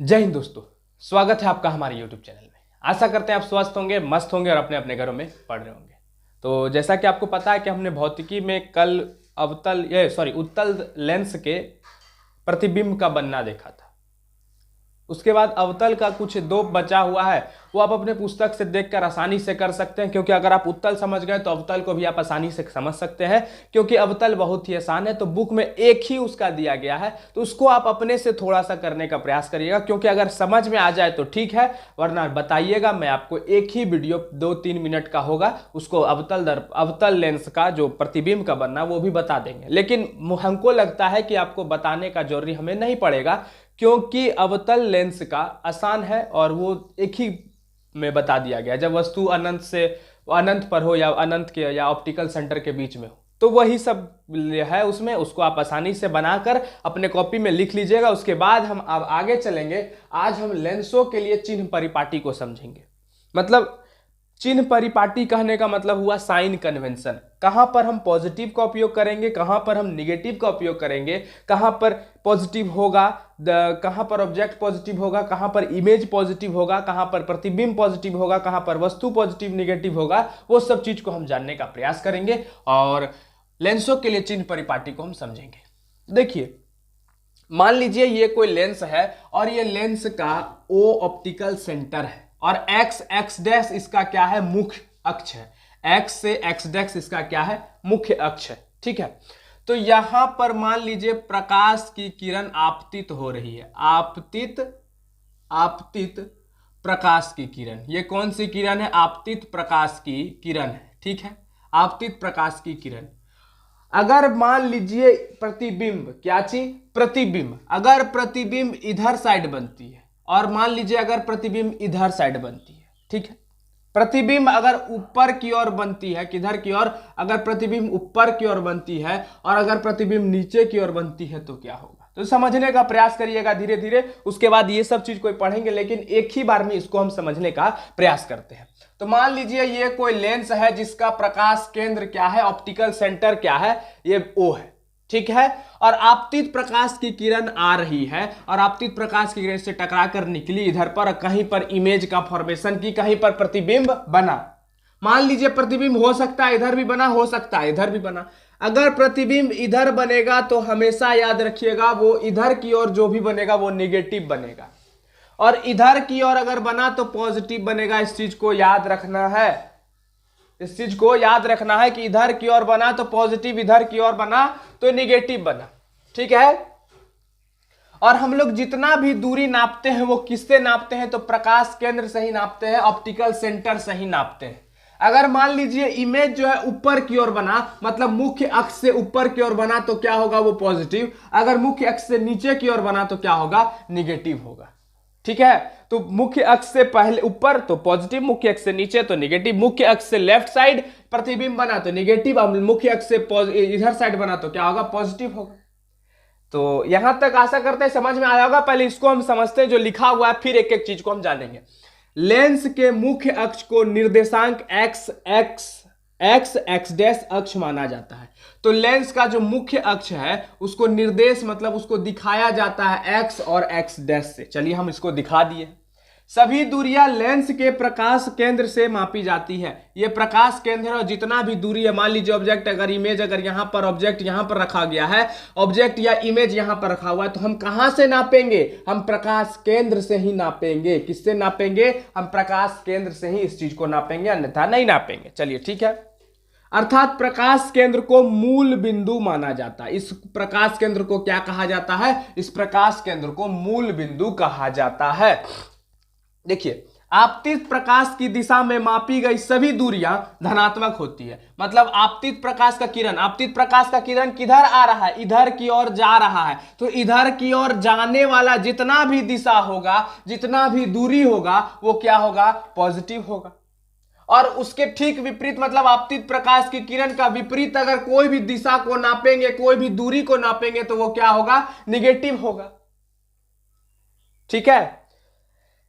जय हिंद दोस्तों, स्वागत है आपका हमारे YouTube चैनल में। आशा करते हैं आप स्वस्थ होंगे, मस्त होंगे और अपने अपने घरों में पढ़ रहे होंगे। तो जैसा कि आपको पता है कि हमने भौतिकी में कल उत्तल लेंस के प्रतिबिंब का बनना देखा था। उसके बाद अवतल का कुछ दो बचा हुआ है, वो आप अपने पुस्तक से देखकर आसानी से कर सकते हैं, क्योंकि अगर आप उत्तल समझ गए तो अवतल को भी आप आसानी से समझ सकते हैं, क्योंकि अवतल बहुत ही आसान है। तो बुक में एक ही उसका दिया गया है, तो उसको आप अपने से थोड़ा सा करने का प्रयास करिएगा, क्योंकि अगर समझ में आ जाए तो ठीक है, वरना बताइएगा। मैं आपको एक ही वीडियो 2-3 मिनट का होगा, उसको अवतल लेंस का जो प्रतिबिंब का बनना वो भी बता देंगे। लेकिन हमको लगता है कि आपको बताने का जरूरी हमें नहीं पड़ेगा, क्योंकि अवतल लेंस का आसान है और वो एक ही में बता दिया गया। जब वस्तु अनंत पर हो या अनंत के या ऑप्टिकल सेंटर के बीच में हो, तो वही सब है उसमें। उसको आप आसानी से बनाकर अपने कॉपी में लिख लीजिएगा। उसके बाद हम अब आगे चलेंगे। आज हम लेंसों के लिए चिन्ह परिपाटी को समझेंगे। मतलब चिन्ह परिपाटी कहने का मतलब हुआ साइन कन्वेंशन। कहां पर हम पॉजिटिव का उपयोग करेंगे, कहां पर हम निगेटिव का उपयोग करेंगे, कहां पर पॉजिटिव होगा, कहां पर ऑब्जेक्ट पॉजिटिव होगा, कहां पर इमेज पॉजिटिव होगा, कहां पर प्रतिबिंब पॉजिटिव होगा, कहां पर वस्तु पॉजिटिव निगेटिव होगा, वो सब चीज को हम जानने का प्रयास करेंगे और लेंसों के लिए चिन्ह परिपाटी को हम समझेंगे। देखिए, मान लीजिए ये कोई लेंस है और ये लेंस का ओ ऑप्टिकल सेंटर है और एक्स डैश इसका क्या है, मुख्य अक्ष है। एक्स से एक्स डैश इसका क्या है, मुख्य अक्ष है। ठीक है, तो यहां पर मान लीजिए प्रकाश की किरण आपतित हो रही है। आपतित प्रकाश की किरण, ये कौन सी किरण है, आपतित प्रकाश की किरण है। ठीक है, आपतित प्रकाश की किरण। अगर मान लीजिए प्रतिबिंब, क्या चीज, प्रतिबिंब, अगर प्रतिबिंब इधर साइड बनती है और मान लीजिए अगर प्रतिबिंब इधर साइड बनती है, ठीक है, प्रतिबिंब अगर ऊपर की ओर बनती है, किधर की ओर, अगर प्रतिबिंब ऊपर की ओर बनती है और अगर प्रतिबिंब नीचे की ओर बनती है तो क्या होगा। तो समझने का प्रयास करिएगा धीरे धीरे। उसके बाद ये सब चीज कोई पढ़ेंगे, लेकिन एक ही बार में इसको हम समझने का प्रयास करते हैं। तो मान लीजिए ये कोई लेंस है जिसका प्रकाश केंद्र क्या है, ऑप्टिकल सेंटर क्या है, ये ओ है। ठीक है, और आपतित प्रकाश की किरण आ रही है और आपतित प्रकाश की किरण से टकराकर निकली इधर पर, कहीं पर इमेज का फॉर्मेशन की, कहीं पर प्रतिबिंब बना। मान लीजिए प्रतिबिंब हो सकता है इधर भी बना, हो सकता है इधर भी बना। अगर प्रतिबिंब इधर बनेगा तो हमेशा याद रखिएगा वो इधर की ओर जो भी बनेगा वो निगेटिव बनेगा, और इधर की ओर अगर बना तो पॉजिटिव बनेगा। इस चीज को याद रखना है, इस चीज को याद रखना है कि इधर की ओर बना तो पॉजिटिव, इधर की ओर बना तो निगेटिव बना। ठीक है, और हम लोग जितना भी दूरी नापते हैं वो किससे नापते हैं, तो प्रकाश केंद्र से ही नापते हैं, ऑप्टिकल सेंटर से ही नापते हैं। अगर मान लीजिए इमेज जो है ऊपर की ओर बना, मतलब मुख्य अक्ष से ऊपर की ओर बना तो क्या होगा, वो पॉजिटिव। अगर मुख्य अक्ष से नीचे की ओर बना तो क्या होगा, निगेटिव होगा। ठीक है, तो मुख्य अक्ष से पहले ऊपर तो पॉजिटिव, मुख्य अक्ष से नीचे तो निगेटिव। मुख्य अक्ष से लेफ्ट साइड प्रतिबिंब बना तो निगेटिव, अब मुख्य अक्ष से इधर साइड बना तो क्या होगा, पॉजिटिव होगा। तो यहां तक आशा करते हैं समझ में आया होगा। पहले इसको हम समझते हैं जो लिखा हुआ है, फिर एक एक चीज को हम जानेंगे। लेंस के मुख्य अक्ष को निर्देशांक एक्स डैश अक्ष माना जाता है। तो लेंस का जो मुख्य अक्ष है उसको निर्देश मतलब उसको दिखाया जाता है एक्स और एक्स डैश से। चलिए हम इसको दिखा दिए। सभी दूरियां लेंस के प्रकाश केंद्र से मापी जाती है। ये प्रकाश केंद्र और जितना भी दूरी है, मान लीजिए ऑब्जेक्ट अगर इमेज अगर यहां पर ऑब्जेक्ट यहां पर रखा गया है, ऑब्जेक्ट या इमेज यहां पर रखा हुआ है, तो हम कहां से नापेंगे, हम प्रकाश केंद्र से ही नापेंगे। किससे नापेंगे, हम प्रकाश केंद्र से ही इस चीज को नापेंगे, अन्यथा नहीं नापेंगे। चलिए ठीक है, अर्थात प्रकाश केंद्र को मूल बिंदु माना जाता है। इस प्रकाश केंद्र को क्या कहा जाता है, इस प्रकाश केंद्र को मूल बिंदु कहा जाता है। देखिए, आपतित प्रकाश की दिशा में मापी गई सभी दूरियां धनात्मक होती है। मतलब आपतित प्रकाश का किरण किधर आ रहा है, इधर की ओर जा रहा है, तो इधर की ओर जाने वाला जितना भी दिशा होगा, जितना भी दूरी होगा, वो क्या होगा, पॉजिटिव होगा। और उसके ठीक विपरीत, मतलब आपतित प्रकाश की किरण का विपरीत अगर कोई भी दिशा को नापेंगे, कोई भी दूरी को नापेंगे, तो वो क्या होगा, निगेटिव होगा। ठीक है,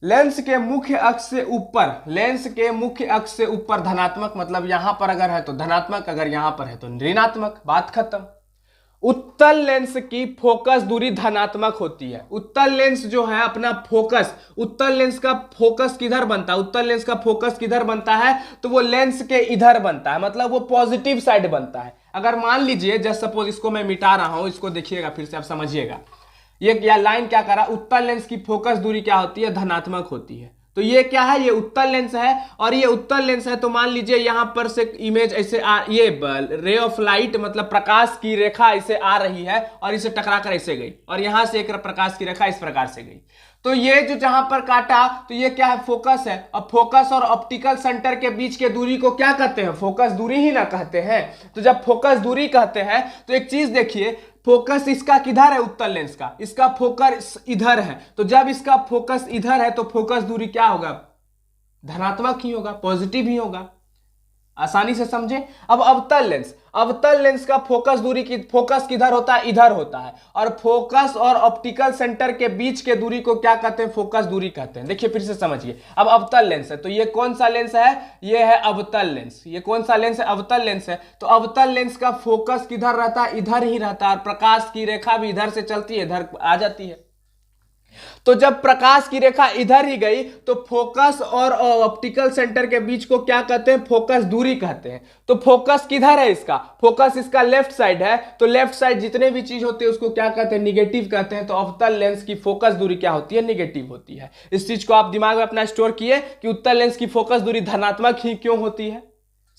लेंस के मुख्य अक्ष से ऊपर धनात्मक, मतलब यहां पर अगर है तो धनात्मक, अगर यहां पर है तो ऋणात्मक, बात खत्म। उत्तल लेंस की फोकस दूरी धनात्मक होती है। उत्तल लेंस जो है अपना फोकस, उत्तल लेंस का फोकस किधर बनता है, उत्तल लेंस का फोकस किधर बनता है, तो वो लेंस के इधर बनता है, मतलब वो पॉजिटिव साइड बनता है। अगर मान लीजिए जस्ट सपोज इसको मैं मिटा रहा हूं, इसको देखिएगा फिर से आप समझिएगा, ये क्या लाइन क्या करा, उत्तल लेंस की फोकस दूरी क्या होती है, धनात्मक होती है। तो ये क्या है, ये उत्तल लेंस है, और ये उत्तल लेंस है, तो मान लीजिए यहां पर से इमेज ऐसे ये रे ऑफ लाइट मतलब प्रकाश की रेखा ऐसे आ रही है और इसे टकरा कर ऐसे गई, और यहां से एक प्रकाश की रेखा इस प्रकार से गई। तो ये जो जहां पर काटा तो ये क्या है, फोकस है। अब फोकस और ऑप्टिकल सेंटर के बीच के दूरी को क्या कहते हैं, फोकस दूरी ही ना कहते हैं। तो जब फोकस दूरी कहते हैं तो एक चीज देखिए, फोकस इसका किधर है, उत्तल लेंस का, इसका फोकस इधर है। तो जब इसका फोकस इधर है तो फोकस दूरी क्या होगा, धनात्मक ही होगा, पॉजिटिव ही होगा। आसानी से समझे। अब अवतल लेंस, अवतल लेंस का फोकस दूरी की फोकस किधर होता है, इधर होता है, और फोकस और ऑप्टिकल सेंटर के बीच के दूरी को क्या कहते हैं, फोकस दूरी कहते हैं। देखिए फिर से समझिए। अब अवतल लेंस है तो ये कौन सा लेंस है, ये है अवतल लेंस। ये कौन सा लेंस है, अवतल लेंस है। तो अवतल लेंस का फोकस किधर रहता है, इधर ही रहता है, और प्रकाश की रेखा भी इधर से चलती है, इधर आ जाती है। तो जब प्रकाश की रेखा इधर ही गई तो फोकस और ऑप्टिकल सेंटर के बीच को क्या कहते हैं, फोकस दूरी कहते हैं। तो फोकस किधर है इसका, फोकस इसका लेफ्ट साइड है, तो लेफ्ट साइड जितने भी चीज होते हैं उसको क्या कहते हैं, निगेटिव कहते हैं। तो अवतल लेंस की फोकस दूरी क्या होती है, निगेटिव होती है। इस चीज को आप दिमाग में अपना स्टोर किए कि उत्तल लेंस की फोकस दूरी धनात्मक ही क्यों होती है।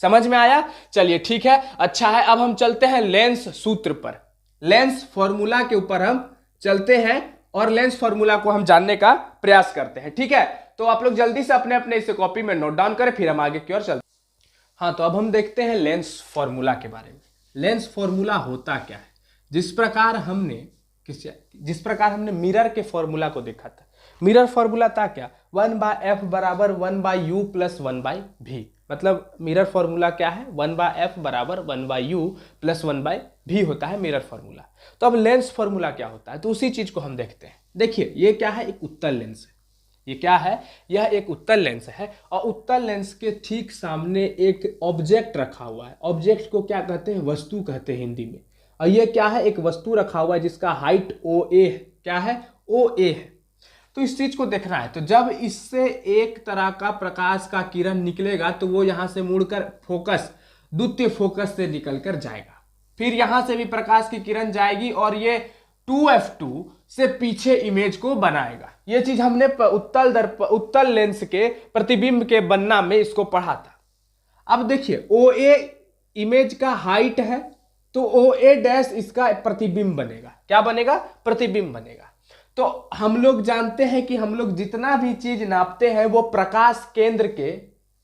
समझ में आया, चलिए ठीक है, अच्छा है। अब हम चलते हैं लेंस सूत्र पर, लेंस फॉर्मूला के ऊपर हम चलते हैं और लेंस फॉर्मूला को हम जानने का प्रयास करते हैं। ठीक है, तो आप लोग जल्दी से अपने अपने इसे कॉपी में नोट डाउन करें, फिर हम आगे की ओर चलते हैं। हाँ, तो अब हम देखते हैं लेंस फॉर्मूला के बारे में। लेंस फॉर्मूला होता क्या है, जिस प्रकार हमने मिरर के फॉर्मूला को देखा था। मिरर फॉर्मूला था क्या, 1/f बराबर 1/u प्लस 1/v। मतलब मिरर फॉर्मूला क्या है, 1/f बराबर 1/u प्लस 1/v होता है मिरर फॉर्मूला। तो अब लेंस फॉर्मूला क्या होता है, तो उसी चीज को हम देखते हैं। देखिए ये क्या है, एक उत्तल लेंस है। ये क्या है, यह एक उत्तल लेंस है, और उत्तल लेंस के ठीक सामने एक ऑब्जेक्ट रखा हुआ है। ऑब्जेक्ट को क्या कहते हैं, वस्तु कहते हैं हिंदी में। और ये क्या है, एक वस्तु रखा हुआ है जिसका हाइट OA है। क्या है, OA है। तो इस चीज को देखना है, तो जब इससे एक तरह का प्रकाश का किरण निकलेगा तो वो यहां से मुड़कर फोकस, द्वितीय फोकस से निकलकर जाएगा। फिर यहां से भी प्रकाश की किरण जाएगी और ये 2f2 से पीछे इमेज को बनाएगा। ये चीज हमने उत्तल लेंस के प्रतिबिंब के बनना में इसको पढ़ा था। अब देखिए OA इमेज का हाइट है, तो OA डैश इसका प्रतिबिंब बनेगा। क्या बनेगा, प्रतिबिंब बनेगा। तो हम लोग जानते हैं कि हम लोग जितना भी चीज नापते हैं वो प्रकाश केंद्र के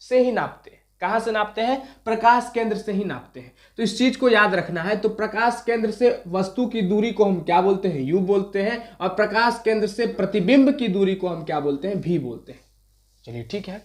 से ही नापते हैं। कहां से नापते हैं, प्रकाश केंद्र से ही नापते हैं। तो इस चीज को याद रखना है। तो प्रकाश केंद्र से वस्तु की दूरी को हम क्या बोलते हैं, u बोलते हैं, और प्रकाश केंद्र से प्रतिबिंब की दूरी को हम क्या बोलते हैं, v बोलते हैं। चलिए ठीक है,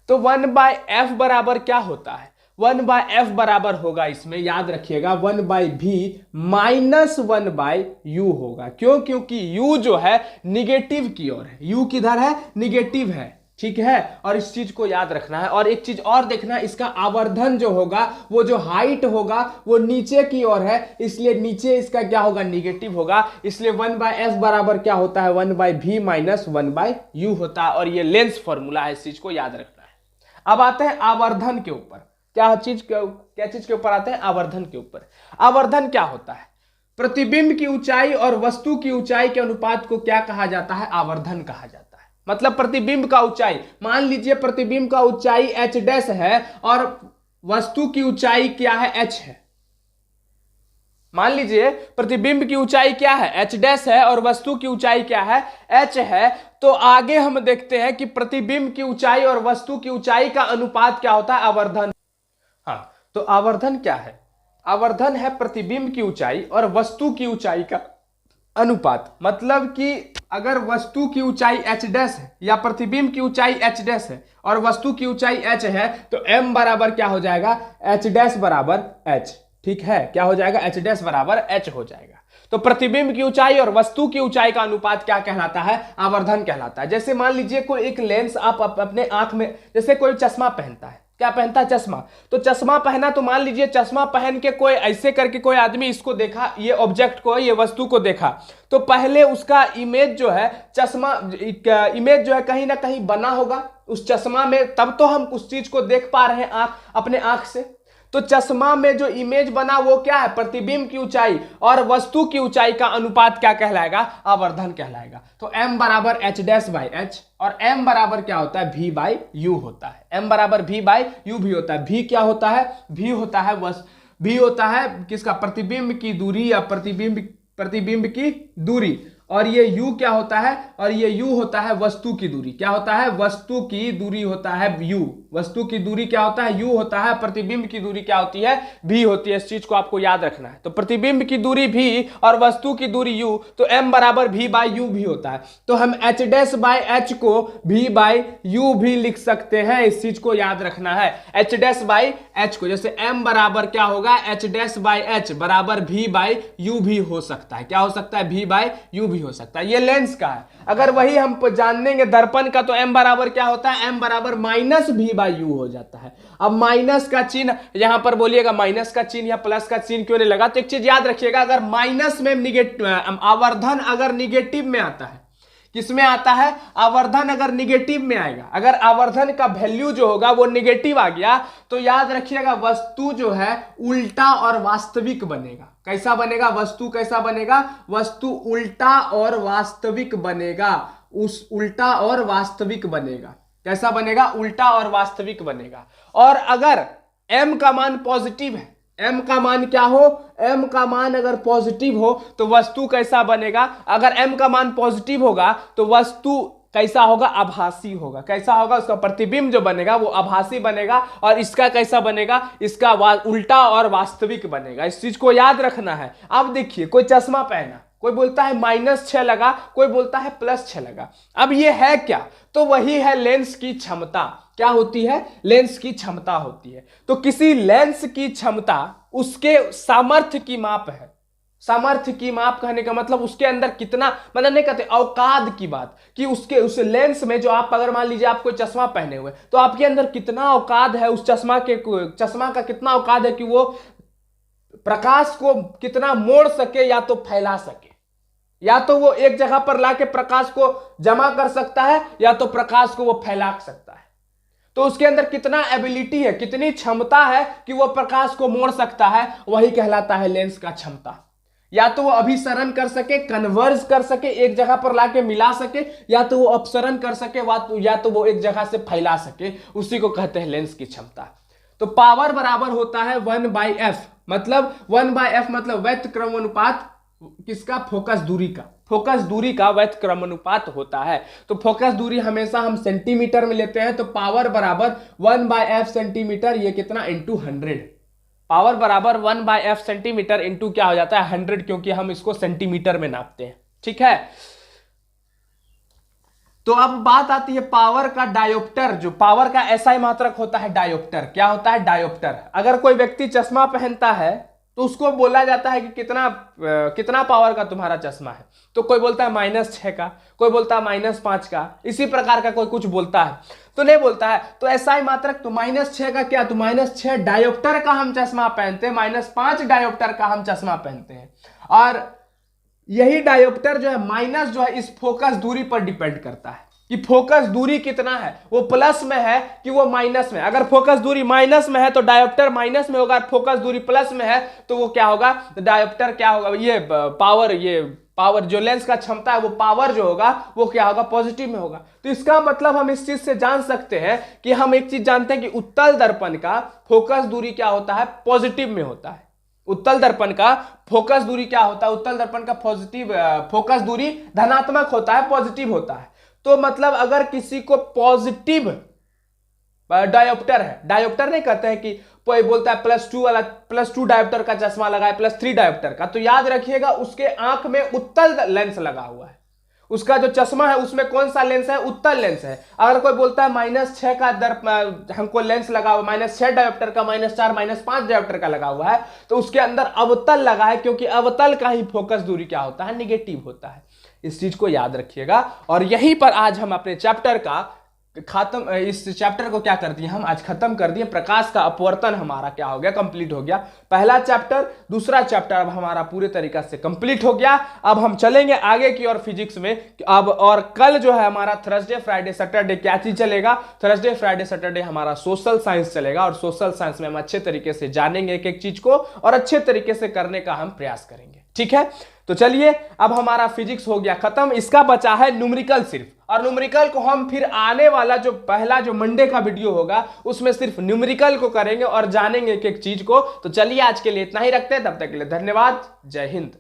तो 1/f बराबर क्या होता है, 1/f बराबर होगा, इसमें याद रखिएगा 1/v माइनस 1/u होगा। क्यों, क्योंकि u जो है निगेटिव की ओर है, u किधर है, निगेटिव है। ठीक है, और इस चीज को याद रखना है। और एक चीज और देखना है, इसका आवर्धन जो होगा, वो जो हाइट होगा वो नीचे की ओर है, इसलिए नीचे इसका क्या होगा, निगेटिव होगा। इसलिए 1/f बराबर क्या होता है, 1/v माइनस 1/u होता है। और ये लेंस फॉर्मूला है, इस चीज को याद रखना है। अब आते हैं आवर्धन के ऊपर। क्या चीज के ऊपर आते हैं, आवर्धन के ऊपर। आवर्धन क्या होता है, प्रतिबिंब की ऊंचाई और वस्तु की ऊंचाई के अनुपात को क्या कहा जाता है, आवर्धन कहा जाता है। मतलब प्रतिबिंब का ऊंचाई, मान लीजिए प्रतिबिंब का ऊंचाई h डैश है और वस्तु की ऊंचाई क्या है, h है। मान लीजिए प्रतिबिंब की ऊंचाई क्या है, h डैश है, और वस्तु की ऊंचाई क्या है, h है। तो आगे हम देखते हैं कि प्रतिबिंब की ऊंचाई और वस्तु की ऊंचाई का अनुपात क्या होता है, आवर्धन। हाँ, तो आवर्धन क्या है, आवर्धन है प्रतिबिंब की ऊंचाई और वस्तु की ऊंचाई का अनुपात। मतलब कि अगर वस्तु की ऊंचाई h डैश है या प्रतिबिंब की ऊंचाई h डैश है और वस्तु की ऊंचाई h है, तो m बराबर क्या हो जाएगा, h डैश बराबर h। ठीक है, क्या हो जाएगा, h डैश बराबर h हो जाएगा। तो प्रतिबिंब की ऊंचाई और वस्तु की ऊंचाई का अनुपात क्या कहलाता है, आवर्धन कहलाता है। जैसे मान लीजिए कोई एक लेंस आप अपने आंख में, जैसे कोई चश्मा पहनता है, क्या पहनता है? चश्मा। तो चश्मा पहना, तो मान लीजिए चश्मा पहन के कोई ऐसे करके कोई आदमी इसको देखा, ये ऑब्जेक्ट को, ये वस्तु को देखा, तो पहले उसका इमेज जो है, चश्मा इमेज जो है कहीं ना कहीं बना होगा उस चश्मा में, तब तो हम उस चीज को देख पा रहे हैं अपने आंख से। तो चश्मा में जो इमेज बना वो क्या है? प्रतिबिंब की ऊंचाई और वस्तु की ऊंचाई का अनुपात क्या कहलाएगा? आवर्धन कहलाएगा। तो m बराबर h डैश बाई h, और m बराबर क्या होता है? v बाई u होता है। m बराबर v बाई u भी होता है। v क्या होता है? v होता है v होता है किसका? प्रतिबिंब की दूरी या प्रतिबिंब की दूरी। और ये u क्या होता है? और ये u होता है वस्तु की दूरी। क्या होता है? वस्तु की दूरी होता है u। वस्तु की दूरी क्या होता है? u होता है। प्रतिबिंब की दूरी क्या होती है? v होती है। इस चीज को आपको याद रखना है। तो प्रतिबिंब की दूरी v और वस्तु की दूरी u, तो m बराबर v बाई u भी होता है। तो हम h डैश बाई h को v बाई u भी लिख सकते हैं। इस चीज को याद रखना है। h डैश बाई h को, जैसे m बराबर क्या होगा? h डैश बाई h बराबर v बाई u भी हो सकता है। क्या हो सकता है? v बाई u भी हो सकता है। ये लेंस का है। अगर वही हम जानेंगे दर्पण का, तो m बराबर क्या होता है? m बराबर माइनस v बाई u हो जाता है। अब माइनस का चिन्ह यहां पर बोलिएगा, माइनस का चिन्ह या प्लस का चिन्ह क्यों नहीं लगा? तो एक चीज याद रखिएगा, अगर माइनस में आवर्धन अगर निगेटिव में आता है, किसमें आता है? आवर्धन अगर निगेटिव में आएगा, अगर आवर्धन का वैल्यू जो होगा वो निगेटिव आ गया, तो याद रखिएगा वस्तु जो है उल्टा और वास्तविक बनेगा। कैसा बनेगा? वस्तु कैसा बनेगा? वस्तु उल्टा और वास्तविक बनेगा। उस उल्टा और वास्तविक बनेगा। कैसा बनेगा? उल्टा और वास्तविक बनेगा। और अगर m का मान पॉजिटिव है, m का मान क्या हो? m का मान अगर पॉजिटिव हो तो वस्तु कैसा बनेगा? अगर m का मान पॉजिटिव होगा तो वस्तु कैसा होगा? आभासी होगा। कैसा होगा? उसका प्रतिबिंब जो बनेगा वो आभासी बनेगा। और इसका कैसा बनेगा? इसका उल्टा और वास्तविक बनेगा। इस चीज को याद रखना है। अब देखिए, कोई चश्मा पहना, कोई बोलता है -6 लगा, कोई बोलता है +6 लगा। अब ये है क्या? तो वही है लेंस की क्षमता। क्या होती है? लेंस की क्षमता होती है। तो किसी लेंस की क्षमता उसके सामर्थ्य की माप है। सामर्थ्य की माप कहने का मतलब उसके अंदर कितना, मतलब नहीं कहते औकात की बात, कि उसके उस लेंस में जो आप, अगर मान लीजिए आप कोई चश्मा पहने हुए, तो आपके अंदर कितना औकात है, उस चश्मा का कितना औकात है कि वो प्रकाश को कितना मोड़ सके या तो फैला सके। या तो वो एक जगह पर लाके प्रकाश को जमा कर सकता है, या तो प्रकाश को वो फैला सकता है। तो उसके अंदर कितना एबिलिटी है, कितनी क्षमता है कि वो प्रकाश को मोड़ सकता है, वही कहलाता है लेंस का क्षमता। या तो वो अभिसरण कर सके, कन्वर्ज कर सके, एक जगह पर लाके मिला सके, या तो वो अपसरण कर सके, या तो वो एक जगह से फैला सके, उसी को कहते हैं लेंस की क्षमता। तो पावर बराबर होता है 1/f, मतलब 1/f मतलब व्यक्त क्रमानुपात किसका? फोकस दूरी का। फोकस दूरी का व्यक्त क्रमानुपात होता है। तो फोकस दूरी हमेशा हम सेंटीमीटर में लेते हैं। तो पावर बराबर 1/f सेंटीमीटर, ये कितना? इंटू 100। पावर बराबर 1/f सेंटीमीटर इंटू क्या हो जाता है? 100, क्योंकि हम इसको सेंटीमीटर में नापते हैं। ठीक है। तो अब बात आती है पावर का डायोप्टर। जो पावर का एसआई मात्रक होता है डायोप्टर। क्या होता है? डायोप्टर। अगर कोई व्यक्ति चश्मा पहनता है तो उसको बोला जाता है कि कितना पावर का तुम्हारा चश्मा है। तो कोई बोलता है -6 का, कोई बोलता है -5 का, इसी प्रकार का कोई कुछ बोलता है, तो नहीं बोलता है। तो एसआई मात्रक तो -6 का क्या? तो -6 डायोप्टर का हम चश्मा पहनते हैं, -5 डायोप्टर का हम चश्मा पहनते हैं। और यही डायोप्टर जो है माइनस जो है इस फोकस दूरी पर डिपेंड करता है कि फोकस दूरी कितना है, वो प्लस में है कि वो माइनस में। अगर फोकस दूरी माइनस में है तो डायोप्टर माइनस में होगा, फोकस दूरी प्लस में है तो वो क्या होगा? डायोप्टर क्या होगा? ये पावर जो लेंस का क्षमता है, वो पावर जो होगा वो क्या होगा? पॉजिटिव में होगा। तो इसका मतलब हम इस चीज से जान सकते हैं कि हम एक चीज जानते हैं कि उत्तल दर्पण का फोकस दूरी क्या होता है? पॉजिटिव में होता है। उत्तल दर्पण का फोकस दूरी क्या होता है? उत्तल दर्पण का फोकस दूरी धनात्मक होता है, पॉजिटिव होता है। तो मतलब अगर किसी को पॉजिटिव डायोप्टर है, डायोप्टर नहीं कहते हैं कि कोई बोलता है +2 वाला, +2 डायोप्टर का चश्मा लगा है, +3 डायोप्टर का, तो याद रखिएगा उसके आंख में उत्तल लेंस लगा हुआ है। उसका जो चश्मा है उसमें कौन सा लेंस है? उत्तल लेंस है। अगर कोई बोलता है -6 का हमको लेंस लगा हुआ, -6 डायोप्टर का, -4 -5 डायोप्टर का लगा हुआ है, तो उसके अंदर अवतल लगा है, क्योंकि अवतल का ही फोकस दूरी क्या होता है? निगेटिव होता है। इस चीज को याद रखिएगा। और यहीं पर आज हम अपने चैप्टर का खत्म, इस चैप्टर को क्या कर दिए हम आज खत्म कर दिए। प्रकाश का अपवर्तन हमारा क्या हो गया, कंप्लीट हो गया। पहला चैप्टर, दूसरा चैप्टर अब हमारा पूरे तरीका से कंप्लीट हो गया। अब हम चलेंगे आगे की और फिजिक्स में। अब और कल जो है हमारा थर्सडे फ्राइडे सैटरडे क्या चीज चलेगा, थर्सडे फ्राइडे सैटरडे हमारा सोशल साइंस चलेगा। और सोशल साइंस में हम अच्छे तरीके से जानेंगे एक एक चीज को और अच्छे तरीके से करने का हम प्रयास करेंगे, ठीक है। तो चलिए, अब हमारा फिजिक्स हो गया खत्म, इसका बचा है न्यूमेरिकल सिर्फ। और न्यूमेरिकल को हम फिर आने वाला जो पहला जो मंडे का वीडियो होगा उसमें सिर्फ न्यूमेरिकल को करेंगे और जानेंगे एक एक चीज को। तो चलिए आज के लिए इतना ही रखते हैं, तब तक के लिए धन्यवाद, जय हिंद।